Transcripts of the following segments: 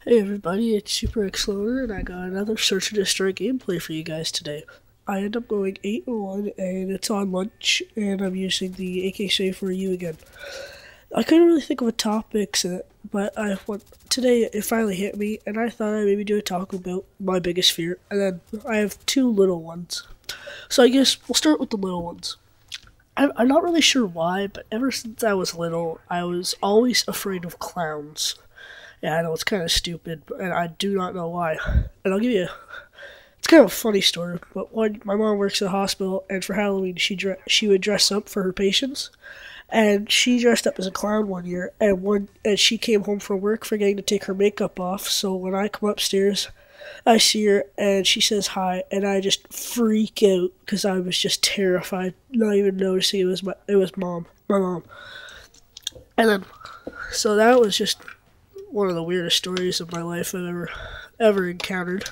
Hey everybody, it's Super X Loner, and I got another Search and Destroy gameplay for you guys today. I end up going 8-1, and it's on lunch, and I'm using the AK for you again. I couldn't really think of a topic, but today it finally hit me, and I thought I'd maybe do a talk about my biggest fear, and then I have two little ones. So I guess we'll start with the little ones. I'm not really sure why, but ever since I was little, I was always afraid of clowns. Yeah, I know it's kind of stupid, and I do not know why. And I'll give you it's kind of a funny story, but when my mom works at a hospital, and for Halloween she would dress up for her patients, and she dressed up as a clown one year, and she came home from work forgetting to take her makeup off. So when I come upstairs, I see her, and she says hi, and I just freak out because I was just terrified, not even noticing it was my mom, and then so that was just one of the weirdest stories of my life I've ever encountered.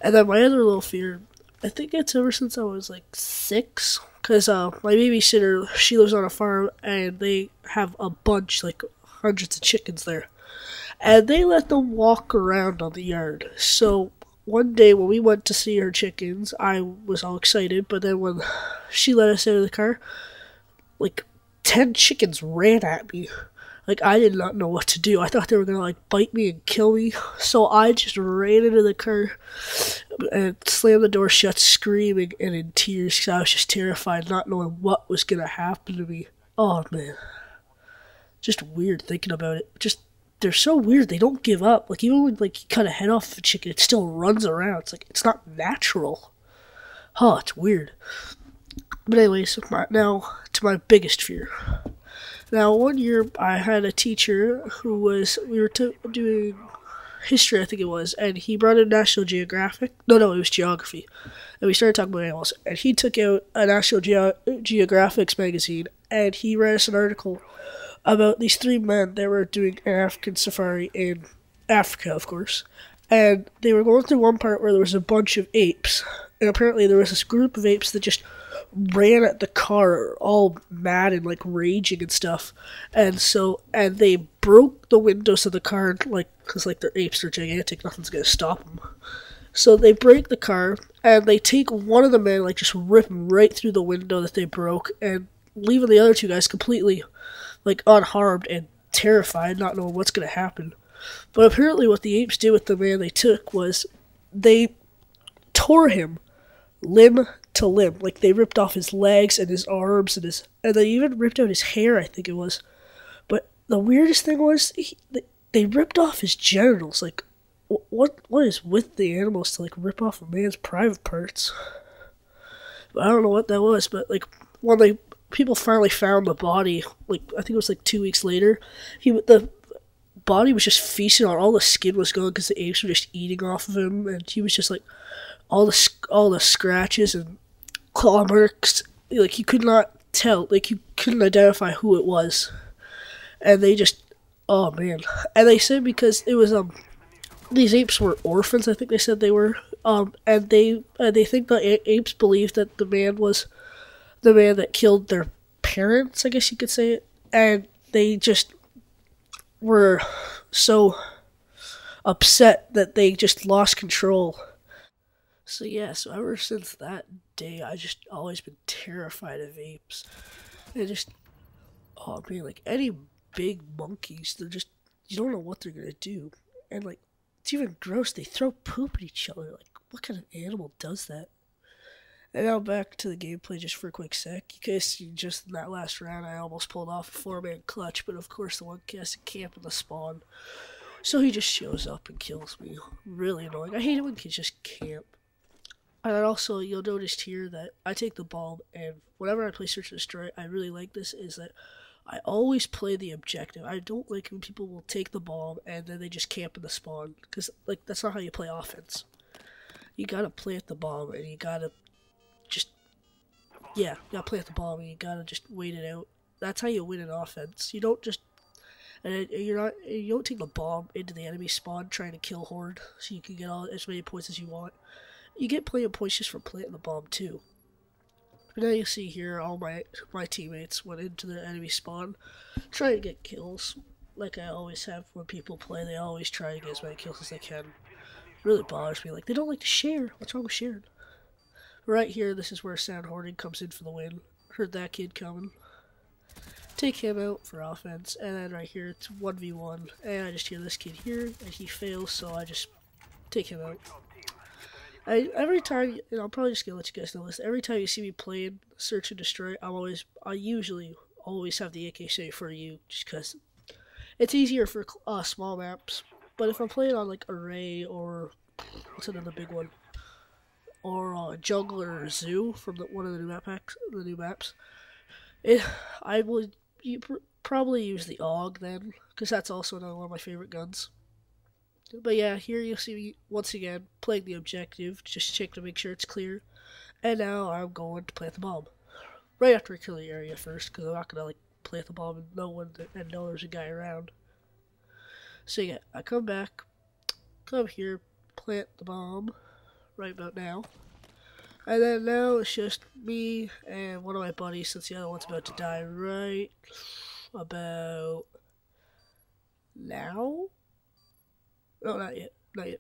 And then my other little fear, I think it's ever since I was like 6, because my babysitter, she lives on a farm, and they have a bunch, like hundreds of chickens there, and they let them walk around on the yard. So one day when we went to see her chickens, I was all excited, but then when she let us out of the car, like 10 chickens ran at me. Like, I did not know what to do. I thought they were gonna, like, bite me and kill me. So I just ran into the car and slammed the door shut, screaming and in tears, because I was just terrified, not knowing what was gonna happen to me. Oh, man. Just weird thinking about it. They're so weird. They don't give up. Like, even when, like, you cut a head off of a chicken, it still runs around. It's like, it's not natural. Oh, it's weird. But anyways, now to my biggest fear. Now, one year I had a teacher we were doing history, I think it was, and he brought in National Geographic. No, it was geography. And we started talking about animals. And he took out a National Geographic magazine, and he read us an article about these three men that were doing an African safari in Africa, of course. And they were going through one part where there was a bunch of apes. And apparently there was this group of apes that just ran at the car all mad and like raging and stuff, and they broke the windows of the car, like, because like they're apes, they're gigantic, nothing's gonna stop them. So they break the car, and they take one of the men, like, just rip him right through the window that they broke, and leaving the other two guys completely like unharmed and terrified, not knowing what's gonna happen. But apparently what the apes did with the man they took was they tore him limb to limb. Like, they ripped off his legs and his arms and they even ripped out his hair, I think it was. But the weirdest thing was they ripped off his genitals. Like, what is with the animals to, like, rip off a man's private parts? But I don't know what that was. But like, when people finally found the body, like, I think it was like 2 weeks later, the body was just feasting on all the skin was gone because the apes were just eating off of him, and he was just like all the scratches and claw marks. Like, you could not tell, like, you couldn't identify who it was, and they just, oh man. And they said because it was these apes were orphans, I think they said they were, and they think the apes believed that the man was the man that killed their parents, I guess you could say it, and they just were so upset that they just lost control. So yeah, so ever since that day, I just always been terrified of apes. And just, oh man, like, any big monkeys, they're just, you don't know what they're gonna do. And like, it's even gross, they throw poop at each other. Like, what kind of animal does that? And now back to the gameplay just for a quick sec. In case you just, in that last round, I almost pulled off a 4-man clutch, but of course the one has to camp in the spawn. So he just shows up and kills me. Really annoying. I hate it when kids just camp. And also, you'll notice here that I take the bomb, and whenever I play Search and Destroy, I really like this, is that I always play the objective. I don't like when people will take the bomb and then they just camp in the spawn, because, like, that's not how you play offense. You gotta play at the bomb, and you gotta just, yeah, you gotta play at the bomb, and you gotta just wait it out. That's how you win an offense. You don't just, and you don't take the bomb into the enemy spawn trying to kill Horde, so you can get as many points as you want. You get plenty of points just for planting the bomb too. But now you see here all my teammates went into the enemy spawn trying to get kills. like I always have when people play, they always try to get as many kills as they can. It really bothers me. Like, they don't like to share. What's wrong with sharing? Right here, this is where Sound Hoarding comes in for the win. Heard that kid coming. Take him out for offense, and then right here, it's 1v1. And I just hear this kid here, and he fails, so I just take him out. Every time, and I'm probably just gonna let you guys know this. Every time you see me playing Search and Destroy, I usually always have the AK for you, just because it's easier for small maps. But if I'm playing on like Array or what's another big one, or Jungle or Zoo from one of the new maps, I would probably use the AUG then, because that's also another one of my favorite guns. But yeah, here you'll see me once again playing the objective, just check to make sure it's clear. And now I'm going to plant the bomb. Right after I kill the area first, because I'm not going to like plant the bomb and know there's a guy around. So yeah, I come back, come here, plant the bomb, right about now. And then now it's just me and one of my buddies, since the other one's about to die right about now. No, not yet. Not yet.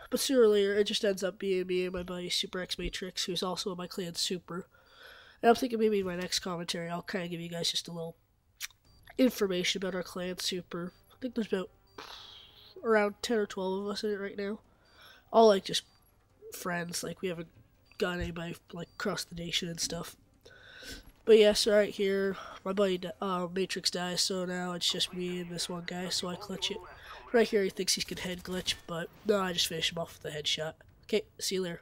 But sooner or later, it just ends up being me and my buddy Super X Matrix, who's also in my clan Super. And I'm thinking maybe in my next commentary, I'll kind of give you guys just a little information about our clan Super. I think there's about around 10 or 12 of us in it right now. All like just friends. Like we haven't got anybody like across the nation and stuff. But yeah, so right here, my buddy Matrix dies, so now it's just me and this one guy, so I clutch it. Right here, he thinks he can head glitch, but no, I just finish him off with a headshot. Okay, see you later.